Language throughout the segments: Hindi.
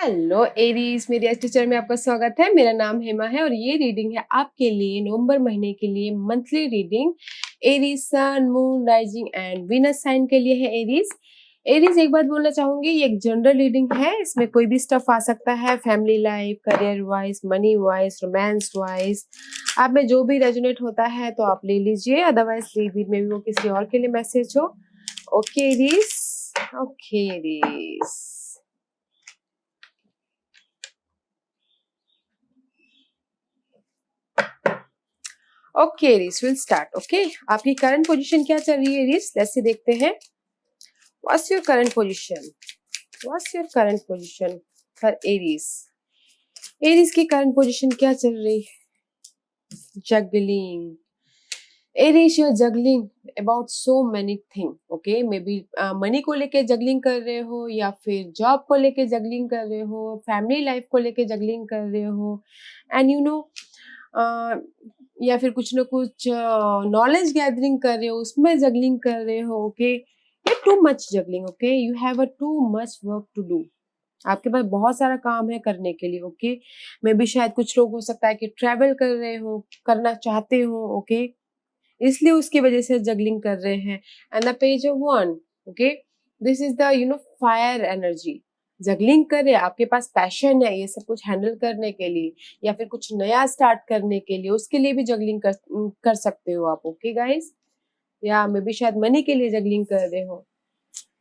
हेलो एरीज, मेरी आज टीचर में आपका स्वागत है। मेरा नाम हेमा है और ये रीडिंग है आपके लिए नवंबर महीने के लिए monthly reading. Aries sun, moon, rising and Venus sign के लिए है एरीज। एरीज, एक बात बोलना चाहूंगी, ये एक जनरल रीडिंग है। इसमें कोई भी स्टफ आ सकता है, family life, career wise, money wise, romance wise. आप में जो भी रेजोनेट होता है तो आप ले लीजिए, otherwise leave it, may be वो किसी और के लिए मैसेज हो। Okay Aries, okay Aries. Okay Aries, will start. Okay, आपकी करंट पोजीशन क्या चल रही है एरीज? लेट्स सी, देखते हैं। What's your current position? What's your current position for Aries? Aries की करंट पोजीशन क्या चल रही है? Juggling. Aries, you are juggling about so many thing. Okay, may be money को लेके जगलिंग कर रहे हो, या फिर जॉब को लेके जगलिंग कर रहे हो, फैमिली लाइफ को लेके जगलिंग कर रहे हो, एंड यू नो या फिर कुछ ना कुछ नॉलेज गैदरिंग कर रहे हो, उसमें जगलिंग कर रहे हो। ओके, ये too much juggling. Okay, you have a too much work to do. आपके पास बहुत सारा काम है करने के लिए। ओके, मे बी शायद कुछ लोग हो सकता है कि ट्रैवल कर रहे हो, करना चाहते हो। ओके, इसलिए उसकी वजह से जगलिंग कर रहे हैं। And the page of one, okay, this is the fire energy. Juggling कर रहे हैं, आपके पास पैशन है ये सब कुछ हैंडल करने के लिए, या फिर कुछ नया स्टार्ट करने के लिए, उसके लिए भी जगलिंग कर सकते हो आप। ओके गाइस, या मे बी शायद मनी के लिए जगलिंग कर रहे हो,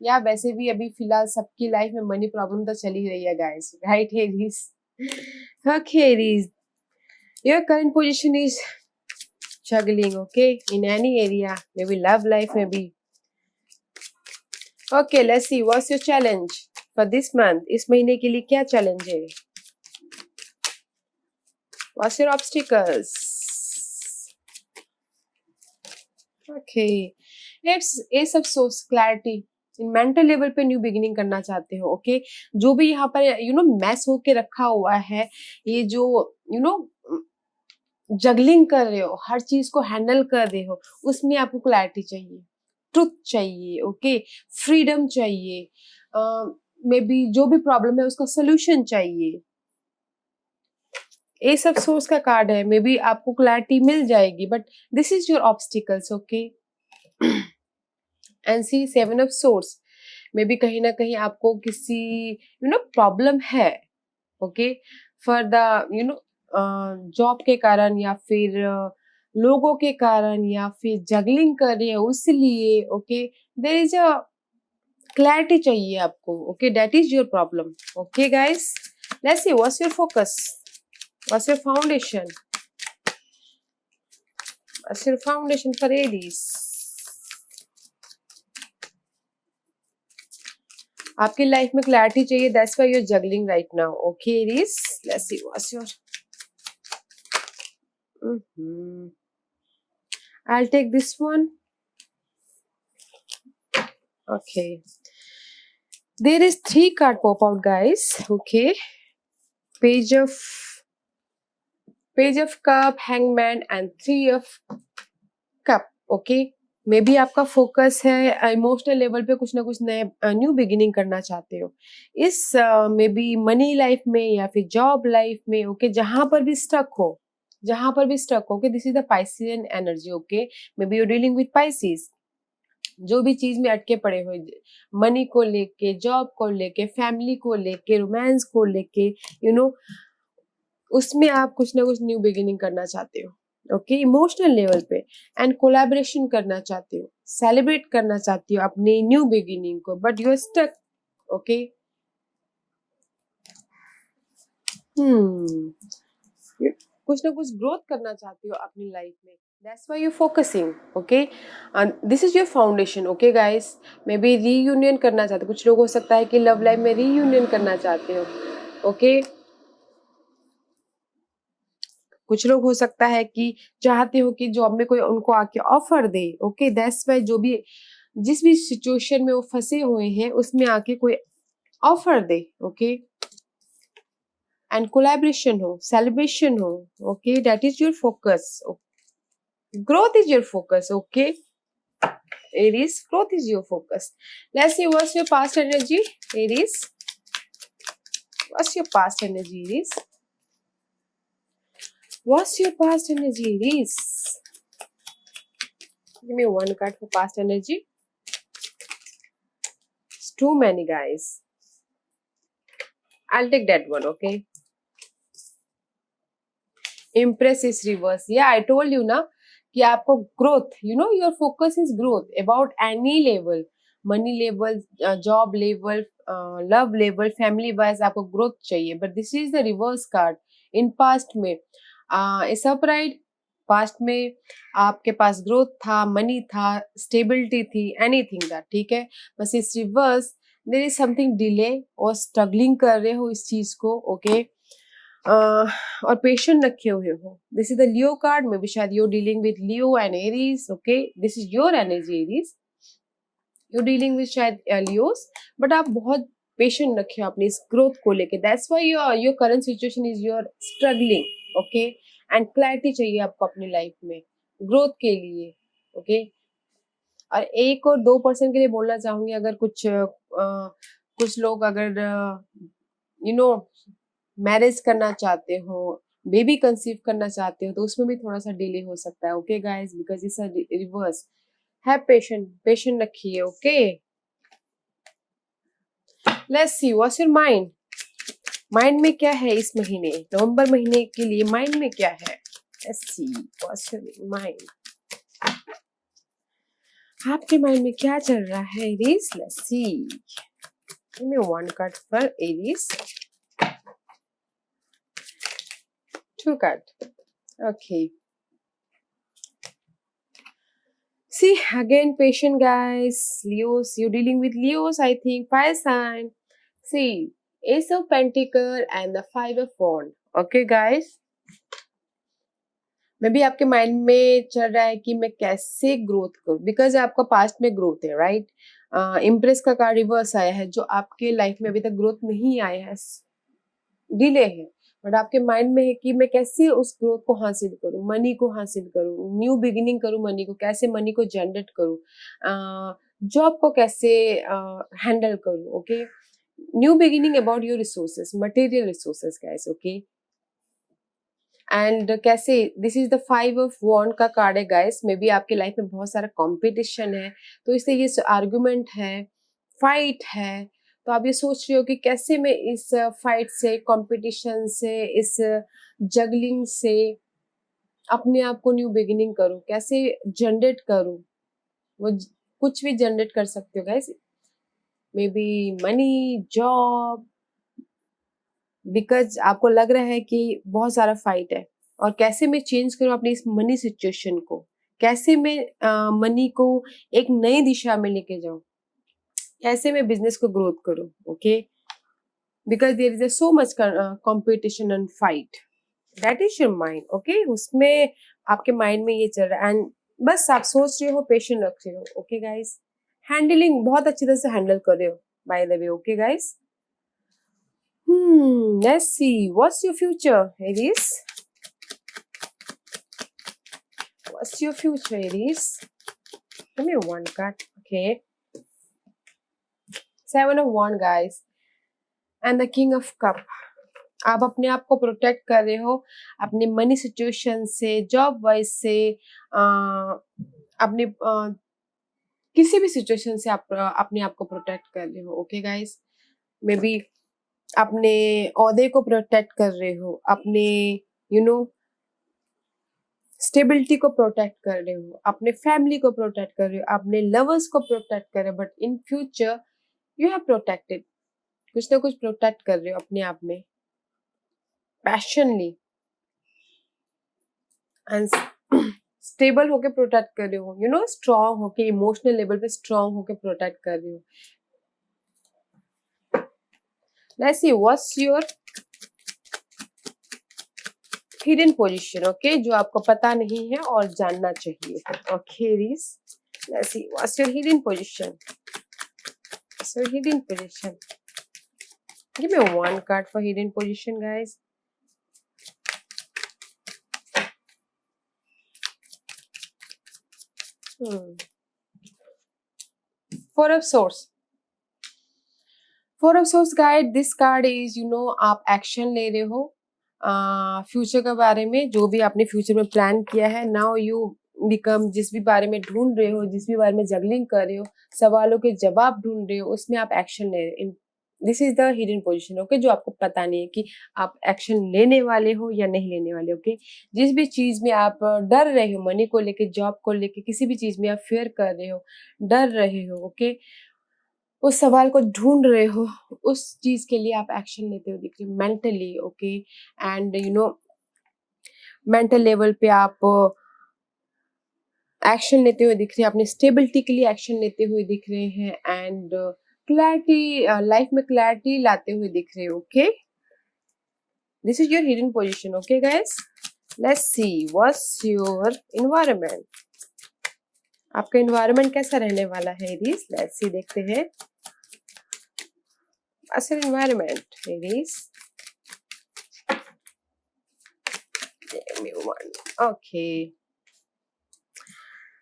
या वैसे भी अभी फिलहाल सबकी लाइफ में मनी प्रॉब्लम तो चली रही है guys, right Aries? Okay Aries, your current position is juggling, okay, in any area, maybe love life, maybe. Okay, let's see, what's your challenge for this month? इस महीने के लिए क्या challenge है? What's your obstacles? Okay, ये सब सोर्स क्लैरिटी, मेंटल लेवल पे न्यू बिगिनिंग करना चाहते हो। ओके, जो भी यहाँ पर मैस होके रखा हुआ है, ये जो जगलिंग कर रहे हो, हर चीज को हैंडल कर रहे हो, उसमें आपको क्लैरिटी चाहिए, ट्रुथ चाहिए। ओके, फ्रीडम चाहिए, मे बी जो भी प्रॉब्लम है उसका सोल्यूशन चाहिए। ये सब सोर्स का कार्ड है, मे बी आपको क्लैरिटी मिल जाएगी, but this is your obstacles. Okay, and see seven of swords, may be कहीं ना कहीं आपको किसी प्रॉब्लम है। ओके, फॉर द जॉब के कारण, या फिर लोगों के कारण, या फिर जगलिंग कर रही है उसलिए। Okay, there is a clarity चाहिए आपको। Okay, that is your problem. Okay guys, let's see what's your focus, what's your foundation, what's your foundation for Aries? आपकी लाइफ में क्लैरिटी चाहिए, that's why you are juggling right now. Okay Aries, let's see what's your I'll take this one. Okay, there is 3 card pop out guys. Okay, page of cup, hangman and 3 of cup. Okay, may be आपका फोकस है इमोशनल लेवल पे, कुछ ना कुछ नए न्यू बिगिनिंग करना चाहते हो इस मे बी मनी लाइफ में या फिर जॉब लाइफ में। ओके, जहां पर भी स्टक हो, okay, this is the Piscean energy. Okay, may B you dealing with Pisces, जो भी चीज में अटके पड़े हुए, मनी को लेके, जॉब को लेके, फैमिली को लेके, रोमांस को लेके, उसमें आप कुछ ना कुछ न्यू बिगिनिंग करना चाहते हो। ओके, इमोशनल लेवल पे, एंड कोलैबोरेशन करना चाहते हो, सेलिब्रेट करना चाहती हो अपनी न्यू बिगिनिंग को, but you are stuck. Okay, कुछ ना कुछ ग्रोथ करना चाहती हो अपनी लाइफ में, that's why you're focusing. Okay, and this is your foundation. Okay guys, may be reunion करना चाहते हो, कुछ लोग हो सकता है कि लव लाइफ में रीयूनियन करना चाहते हो। ओके, कुछ लोग हो सकता है कि चाहते हो कि जॉब में कोई उनको आके offer they. Okay, that's why जो भी जिस भी सिचुएशन में वो फंसे हुए हैं उसमें आके कोई offer they. Okay, and collaboration हो, सेलिब्रेशन हो। Okay, that is your focus, growth is your focus. Okay, Aries, growth is your focus. Let's see what's your past energy, Aries. What's your past energy, Aries? What's your past energy, Aries? Give me one card for past energy. It's too many, guys. I'll take that one, okay? Impress is reverse. Yeah, I told you ना कि आपको growth, you know, your focus is growth about any level, money level, job level, love level, family wise आपको growth चाहिए. But this is the reverse card. In past में, is upright. पास्ट में आपके पास ग्रोथ था, मनी था, स्टेबिलिटी थी, एनीथिंग था, ठीक है. बस इस reverse there is something delay और स्ट्रगलिंग कर रहे हो इस चीज को, ओके. और पेशेंट रखे हुए हो. This is the Leo card. Maybe शायद you dealing with Leo and Aries, okay. This is your energy Aries. You dealing with शायद लियोस, बट आप बहुत पेशेंट रखे हो अपनी इस ग्रोथ को लेके. That's why your current situation is your struggling, okay. And clarity चाहिए आपको अपनी लाइफ में ग्रोथ के लिए, ओके. और 1 और 2% के लिए बोलना चाहूंगी, अगर कुछ लोग अगर यू नो मैरिज करना चाहते हो, बेबी कंसीव करना चाहते हो, तो उसमें भी थोड़ा सा डिले हो सकता है, okay guys, because it's a reverse. है पेशेंट रखिए, okay. Let's see what's your mind में क्या है इस महीने, नवंबर महीने के लिए माइंड में क्या है. Let's see what's your mind. आपके माइंड में क्या चल रहा है Aries. Let's C. Give me one card for Aries. 2 card. Okay. See, again, patient guys. Leos, you're dealing with Leos, I think. Fire sign. See, Ace of Pentacle and the 5 of Wand. Okay, guys. May be आपके माइंड में चल रहा है कि मैं कैसे ग्रोथ करूं, बिकॉज आपका पास्ट में ग्रोथ है, राइट. इम्प्रेस का कार्ड रिवर्स आया है, जो आपके लाइफ में अभी तक ग्रोथ नहीं आया है, डिले है. बट आपके माइंड में है कि मैं कैसे उस ग्रोथ को हासिल करूं, मनी को हासिल करूं, न्यू बिगिनिंग करूं, मनी को कैसे, मनी को जनरेट करूं, जॉब को कैसे हैंडल करूं, okay. New beginning about your resources, material resources guys, okay. And कैसे, दिस इज द 5 ऑफ वॉन्ड का कार्ड है गाइस. मे बी आपके लाइफ में बहुत सारा कॉम्पिटिशन है, तो इससे ये आर्गुमेंट है, फाइट है. तो आप ये सोच रहे हो कि कैसे मैं इस फाइट से, कंपटीशन से, इस जगलिंग से अपने आप को न्यू बिगिनिंग करूं, कैसे जनरेट करूं. वो कुछ भी जनरेट कर सकते हो guys, may be money, job, because आपको लग रहा है कि बहुत सारा फाइट है. और कैसे मैं चेंज करूं अपनी इस मनी सिचुएशन को, कैसे मैं मनी को एक नई दिशा में लेके जाऊं, कैसे मैं बिजनेस को ग्रोथ करूं, okay. Because there is so much competition and fight. That is your mind, okay. उसमें आपके माइंड में ये चल रहा है, एंड बस आप सोच रहे हो, पेशेंट रख रहे हो, ओके गाइस. हैंडलिंग बहुत अच्छी तरह से हैंडल कर रहे हो, by the way, okay guys. Let's see. What's your future, Aries? What's your future, Aries? Give me one card, okay. 7 of Wands, guys, and the King of Cup. आप अपने आप को प्रोटेक्ट कर रहे हो अपने मनी सिचुएशन से, जॉब वाइज से, अपने किसी भी सिचुएशन से आप अपने आप को प्रोटेक्ट कर रहे हो, ओके गाइस. मे बी अपने ओहदे को प्रोटेक्ट कर रहे हो, अपने स्टेबिलिटी को प्रोटेक्ट कर रहे हो, अपने फैमिली को प्रोटेक्ट कर रहे हो, अपने लवर्स को प्रोटेक्ट कर रहे हो. But in future you have protected, कुछ ना कुछ प्रोटेक्ट कर रहे हो अपने आप में, पैशनली एंड स्टेबल होके प्रोटेक्ट कर रहे हो, स्ट्रांग होके, इमोशनल लेवल पे स्ट्रांग होके प्रोटेक्ट कर रहे हो. Let's see what's your hidden position, okay, जो आपको पता नहीं है और जानना चाहिए, okay Aries. Let's see what's your hidden position. So hidden position. Give me one card for hidden position, guys. Four of Swords. Four of source guide, this card is आप एक्शन ले रहे हो फ्यूचर के बारे में, जो भी आपने फ्यूचर में प्लान किया है। नाउ यू बिकम, जिस भी बारे में ढूंढ रहे हो, जिस भी बारे में जगलिंग कर रहे हो, सवालों के जवाब ढूंढ रहे हो, उसमें आप एक्शन ले रहे हो। This is the hidden position, okay, जो आपको पता नहीं है कि आप एक्शन लेने वाले हो या नहीं लेने वाले, ओके। जिस भी चीज में आप डर रहे हो, मनी को लेके, जॉब को लेके, किसी भी चीज में आप फेयर कर रहे हो, डर रहे हो, ओके, उस सवाल को ढूंढ रहे हो, उस चीज के लिए आप एक्शन लेते हुए दिख रहे हो mentally, okay. And mental level पे आप एक्शन लेते हुए दिख रहे हैं, अपनी स्टेबिलिटी के लिए एक्शन लेते हुए दिख रहे हैं, एंड क्लैरिटी, लाइफ में क्लैरिटी लाते हुए दिख रहे हो, okay. This is your hidden position, okay guys. Let's see what's your environment. आपका एनवायरनमेंट कैसा रहने वाला है एरीज, लेट्स सी, देखते हैं। What's your environment, Aries? Give me one. Okay.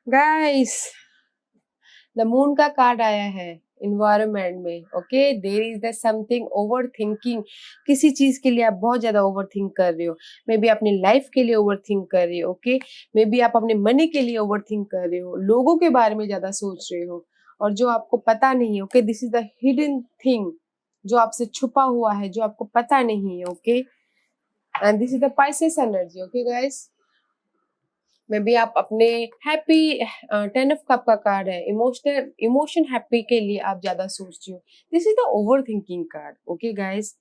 Guys, the moon का कार्ड आया है environment में, okay? There is the something overthinking. किसी चीज के लिए आप बहुत ज्यादा overthink कर रहे हो, मे बी अपनी लाइफ के लिए overthink कर रहे हो, okay? मे बी आप अपने मनी के लिए overthink कर रहे हो, लोगों के बारे में ज्यादा सोच रहे हो, और जो आपको पता नहीं है, okay? This is the hidden thing, जो आपसे छुपा हुआ है, जो आपको पता नहीं है, okay. And this is the Pisces energy, okay guys. May be आप अपने हैप्पी, 10 ऑफ कप का कार्ड है, इमोशन हैप्पी के लिए आप ज्यादा सोच रहे हो। This is the over thinking card, okay guys.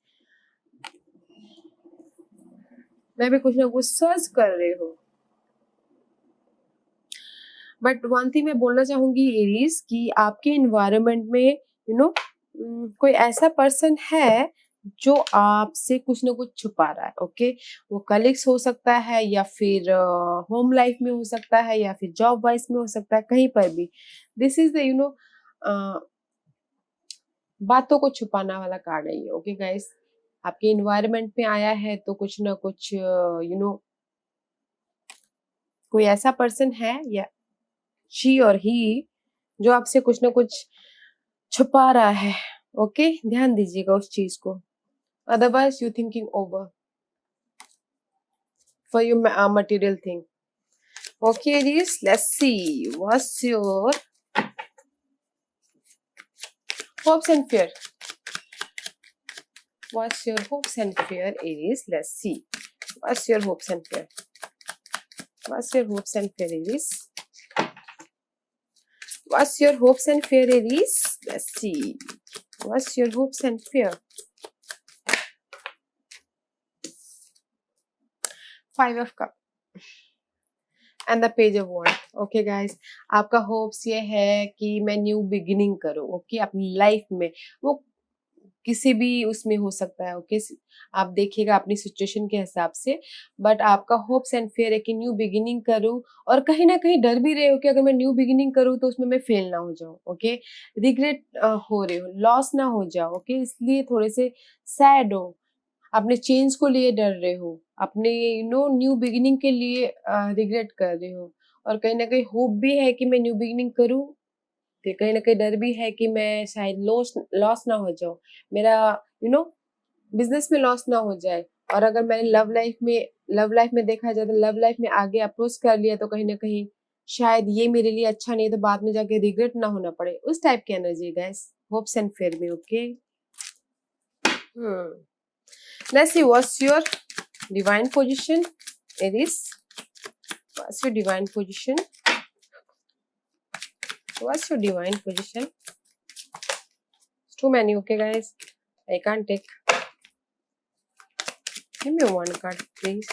मैं भी कुछ ना कुछ सर्च कर रहे हो, बट वन थिंग मैं बोलना चाहूंगी एरीज कि आपके इन्वायरमेंट में कोई ऐसा पर्सन है जो आपसे कुछ ना कुछ छुपा रहा है, ओके। वो कलीग्स हो सकता है, या फिर होम लाइफ में हो सकता है, या फिर जॉब वाइज में हो सकता है, कहीं पर भी। दिस इज द बातों को छुपाना वाला कार्ड है ये, ओके गाइस। आपके इन्वायरमेंट में आया है तो कुछ ना कुछ कोई ऐसा पर्सन है, या शी और ही, जो आपसे कुछ ना कुछ छुपा रहा है, ओके। ध्यान दीजिएगा उस चीज को, otherwise you thinking over for your material thing, okay Aries. Let's see what's your hopes and fear. What's your hopes and fear, Aries? Let's see what's your hopes and fear. What's your hopes and fear, Aries? What's your hopes and fear, Aries? Let's see what's your hopes and fear. 5 of cup and the page of wands, okay guys. आपका होप्स ये है कि मैं न्यू बिगिनिंग करूं, ओके, अपनी लाइफ में। वो किसी भी उसमें हो सकता है, ओके। आप देखिएगा अपनी सिचुएशन के हिसाब से, बट आपका होप्स एंड फेयर है कि न्यू बिगिनिंग करूं, और कहीं ना कहीं डर भी रहे हो कि अगर मैं न्यू बिगिनिंग करूं तो उसमें मैं फेल ना हो जाऊं, ओके। रिग्रेट हो रहे हो, लॉस ना हो जाओ, ओके, इसलिए थोड़े से सैड हो, अपने चेंज को लिए डर रहे हो, अपने न्यू बिगिनिंग के लिए रिग्रेट कर रहे हो, और कहीं ना कहीं होप भी है कि मैं न्यू बिगिनिंग करूं, फिर कहीं ना कहीं डर भी है कि मैं शायद लॉस ना हो जाऊं, मेरा बिजनेस में लॉस ना हो जाए। और अगर मैंने लव लाइफ में देखा जाए तो लव लाइफ में आगे अप्रोच कर लिया तो कहीं ना कहीं शायद ये मेरे लिए अच्छा नहीं है, तो बाद में जाके रिग्रेट ना होना पड़े, उस टाइप की energy guys, hopes and fair में, okay. Let's see what's your divine position, Aries. What's your divine position? What's your divine position? It's too many, okay, guys. I can't take. Give me one card, please.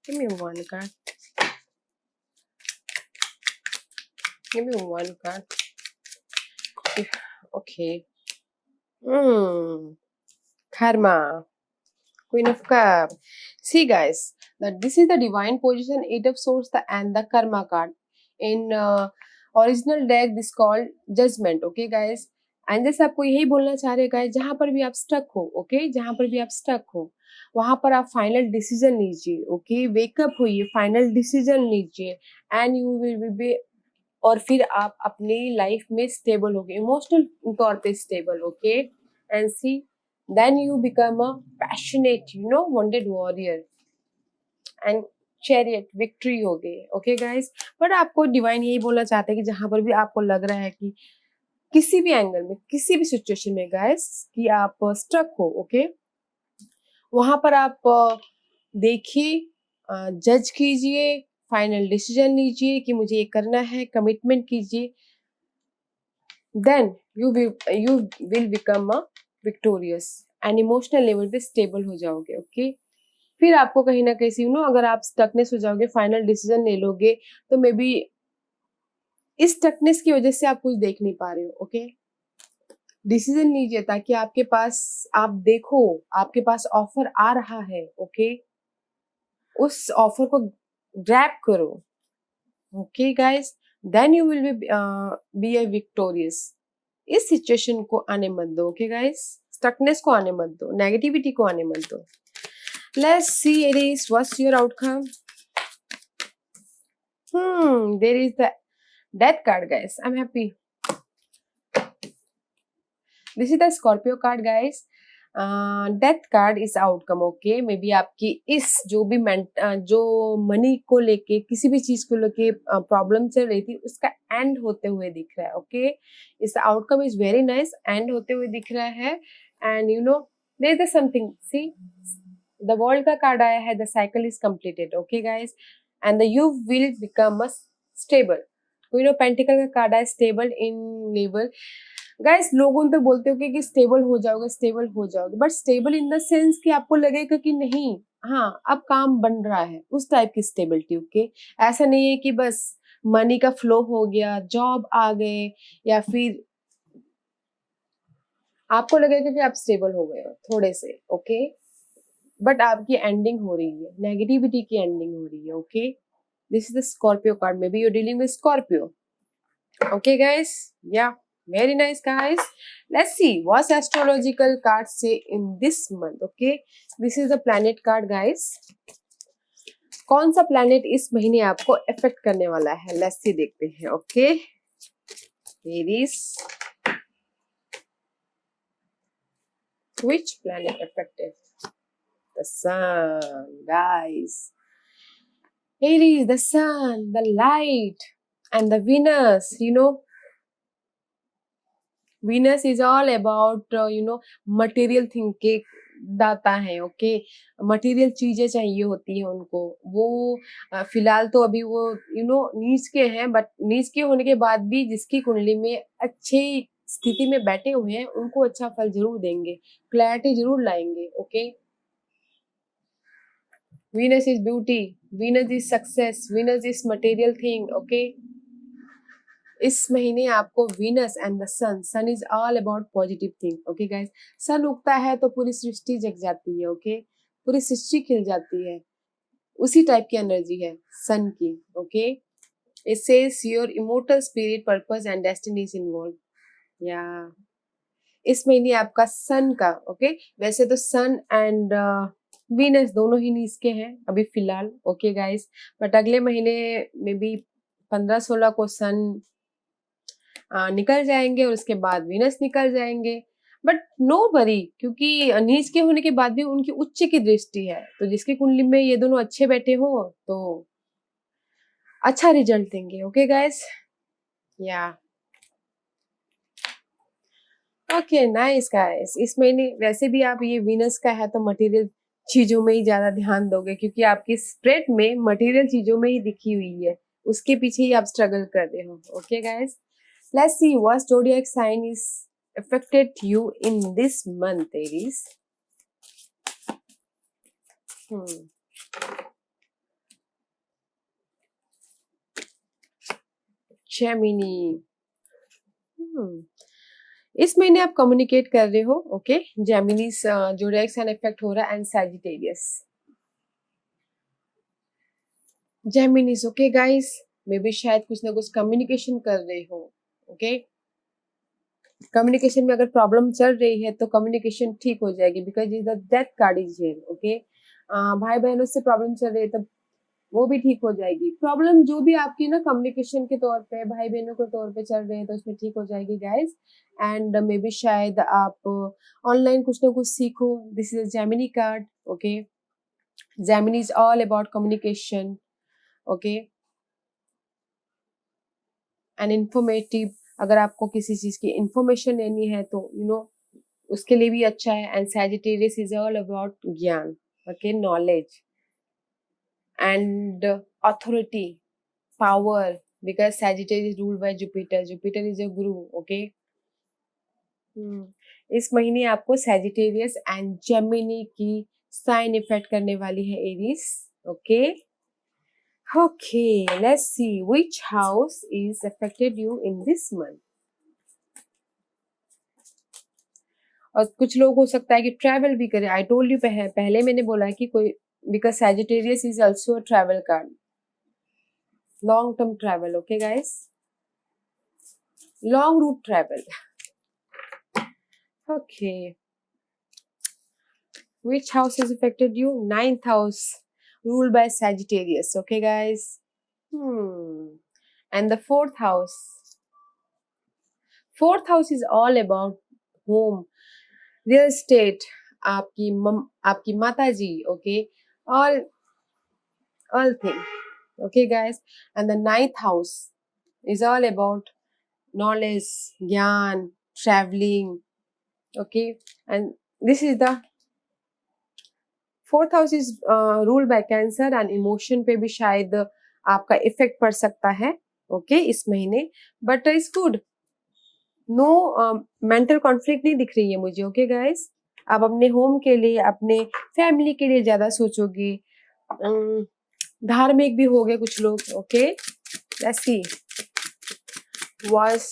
Give me one card. Give me one card. Okay. Karma. Queen of Cup. See, guys, that this is the divine position, 8 of Swords, and the Karma card. In original deck, this called Judgment. Okay, guys. And जैसे आपको यही बोलना चाह रहे गाइस, जहां पर भी आप स्टक हो, ओके, जहां पर भी आप स्टक हो, वहां पर आप फाइनल डिसीजन लीजिए, ओके, वेकअप होइए, फाइनल डिसीजन लीजिए, एंड यू विल बी, और फिर आप अपनी लाइफ में स्टेबल होगे, इमोशनल तौर पे stable, okay. and see, then you become a passionate, wounded warrior and chariot victory हो गए. Okay guys, बट आपको डिवाइन यही बोलना चाहते हैं कि जहां पर भी आपको लग रहा है कि किसी भी एंगल में, किसी भी सिचुएशन में गाइस कि आप स्ट्रक हो, ओके, वहां पर आप देखिए, जज कीजिए, फाइनल डिसीजन लीजिए कि मुझे ये करना है, कमिटमेंट कीजिए, then you will become a victorious and emotional level पे स्टेबल हो जाओगे. ओके, फिर आपको कहीं ना कहीं अगर आप स्टकनेस हो जाओगे, फाइनल डिसीजन ले लोगे, तो मे बी इस स्टकनेस की वजह से आप कुछ देख नहीं पा रहे हो. ओके, डिसीजन लीजिए ताकि आपके पास, आप देखो आपके पास ऑफर आ रहा है. ओके, उस ऑफर को ग्रैब करो. Okay guys, then you will be a victorious. इस सिचुएशन को आने मत दो. ओके गाइस, स्टकनेस को आने मत दो, नेगेटिविटी को आने मत दो. Let's see, Aries, what's your outcome? There is the Death card, guys. I'm happy. This is the Scorpio card, guys. Death card is outcome. Okay, maybe आपकी इस जो भी जो मनी को लेके, किसी भी चीज को लेके प्रॉब्लम चल रही थी, उसका एंड होते हुए दिख रहा है. ओके, इस outcome is very nice, and होते हुए दिख रहा है. And there is something, see, the world का कार्ड आया है, the cycle is completed. Okay guys, and the you will become a stable. Queen of Pentacle का कार्ड आया, stable in level. Guys, लोगों तो बोलते हो कि स्टेबल हो जाओगे, स्टेबल हो जाओगे, but stable in the sense कि आपको लगेगा कि नहीं, हाँ अब काम बन रहा है, उस टाइप की स्टेबिलिटी. ओके, ऐसा नहीं है कि बस मनी का फ्लो हो गया, जॉब आ गए, या फिर आपको लगेगा कि आप स्टेबल हो गए हो थोड़े से. ओके, बट आपकी एंडिंग हो रही है, नेगेटिविटी की एंडिंग हो रही है. Okay, this is the Scorpio card, maybe you dealing with Scorpio. Okay guys, yeah very nice guys. Let's see what's astrological card say in this month. Okay, this is the planet card guys. कौन सा प्लैनेट इस महीने आपको इफेक्ट करने वाला है, लेट्स सी, देखते हैं. Okay, Aries, which planet affected? The sun, guys. Aries, the sun, the light, and the Venus. Venus is all about material thing के दाता है. ओके, मटेरियल चीजें चाहिए होती है उनको. वो फिलहाल तो अभी वो नीच के हैं, बट नीच के होने के बाद भी जिसकी कुंडली में अच्छी स्थिति में बैठे हुए हैं, उनको अच्छा फल जरूर देंगे, क्लैरिटी जरूर लाएंगे. Okay, Venus is beauty, Venus is success, Venus is material thing. Okay, इस महीने आपको Venus and the sun is all about positive thing. Okay guys, सन उगता है तो पूरी सृष्टि जग जाती है. ओके, पूरी सृष्टि खिल जाती है, उसी टाइप की एनर्जी है सन की. Okay, it says your immortal spirit, purpose and destiny is involved. या इस महीने आपका सन का, ओके, वैसे तो सन एंड वीनस दोनों ही नीच के हैं अभी फिलहाल. ओके गाइस, बट अगले महीने में भी 15-16 को सन निकल जाएंगे और उसके बाद वीनस निकल जाएंगे. बट नो वरी, क्योंकि नीच के होने के बाद भी उनकी उच्च की दृष्टि है, तो जिसकी कुंडली में ये दोनों अच्छे बैठे हो तो अच्छा रिजल्ट देंगे. ओके गाइस, या ओके नाइस गाइस. इस महीने वैसे भी आप ये वीनस का है तो मटेरियल चीजों में ही ज्यादा ध्यान दोगे, क्योंकि आपकी स्प्रेड में मटेरियल चीजों में ही दिखी हुई है, उसके पीछे ही आप स्ट्रगल कर रहे हो. Okay guys, let's see what zodiac sign is affected you in this month, Aries. Gemini. इस महीने आप कम्युनिकेट कर रहे हो. Okay, Geminis zodiac sign effect हो रहा है, and Sagittarius. Geminis, okay guys, maybe शायद कुछ ना कुछ कम्युनिकेशन कर रहे हो. ओके, कम्युनिकेशन में अगर प्रॉब्लम चल रही है तो कम्युनिकेशन ठीक हो जाएगी, because is the death card is here. Okay, भाई बहनों से प्रॉब्लम चल रही है तो वो भी ठीक हो जाएगी। प्रॉब्लम जो भी आपकी ना कम्युनिकेशन के तौर पे, भाई बहनों के तौर पे चल रहे हैं तो उसमें ठीक हो जाएगी गाइस। एंड मे बी शायद आप ऑनलाइन कुछ ना कुछ सीखो। This is a Gemini card, okay. Gemini is all about communication, okay, and informative. अगर आपको किसी चीज की इंफॉर्मेशन लेनी है तो उसके लिए भी अच्छा है। And Sagittarius is all about ज्ञान, okay, knowledge and authority, power, because Sagittarius is ruled by Jupiter. Jupiter is your guru, okay. इस महीने आपको Sagittarius एंड Gemini की साइन इफेक्ट करने वाली है Aries, okay. Okay, let's see which house is affected you in this month. और कुछ लोग हो सकता है कि ट्रैवल भी करे। आई टोल्ड यू पहले मैंने बोला है कि कोई, because Sagittarius is also a travel card, long term travel, okay guys, long route travel. Okay, which house has affected you? Ninth house, ruled by Sagittarius, okay guys. And the fourth house is all about home, real estate, आपकी माता जी, okay, all thing, okay guys. And the ninth house is all about knowledge, ज्ञान, traveling, okay. And this is the fourth house is ruled by cancer and emotion पे भी शायद आपका इफेक्ट पड़ सकता है, ओके, इस महीने। But it's good, no mental conflict नहीं दिख रही है मुझे, ओके गाइस। आप अपने होम के लिए, अपने फैमिली के लिए ज्यादा सोचोगे, धार्मिक भी होगे कुछ लोग, ओके। लेट्स सी वास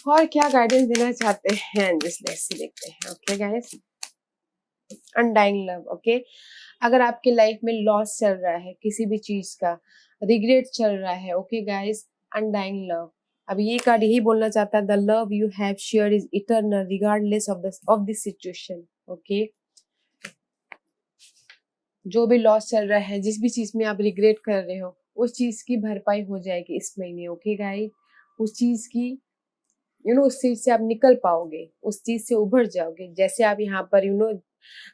और क्या गाइडेंस देना चाहते हैं, जस्ट लेट्स सी, देखते हैं, okay guys. Undying love, okay. अगर आपके लाइफ में लॉस चल रहा है किसी भी चीज का, रिग्रेट चल रहा है, ओके गाइस, अनडाइंग लव। अब ये कार्ड यही बोलना चाहता है, the love you have shared is eternal regardless of this situation, okay. जो भी लॉस चल रहा है, जिस भी चीज में आप रिग्रेट कर रहे हो, उस चीज की भरपाई हो जाएगी इस महीने, ओके गाइस। उस चीज की उस चीज से आप निकल पाओगे, उस चीज से उभर जाओगे। जैसे आप यहाँ पर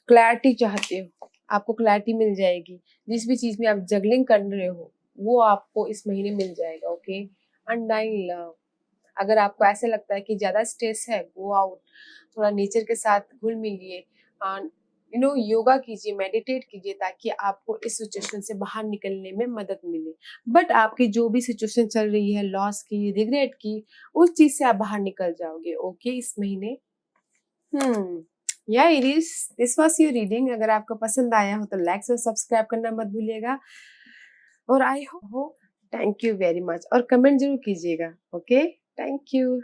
क्लैरिटी चाहते हो, आपको क्लैरिटी मिल जाएगी। जिस भी चीज में आप जगलिंग कर रहे हो वो आपको इस महीने मिल जाएगा, ओके। Undying love. अगर आपको ऐसा लगता है कि ज्यादा स्ट्रेस है, गो आउट, थोड़ा नेचर के साथ घुल मिलिए, योगा कीजिए, मेडिटेट कीजिए, ताकि आपको इस सिचुएशन से बाहर निकलने में मदद मिले। बट आपकी जो भी सिचुएशन चल रही है, लॉस की, रिग्रेट की, उस चीज से आप बाहर निकल जाओगे, ओके, इस महीने। या iris, this was your reading. अगर आपको पसंद आया हो तो लाइक और सब्सक्राइब करना मत भूलिएगा। और I hope, thank you very much, और कमेंट जरूर कीजिएगा, ओके। Thank you.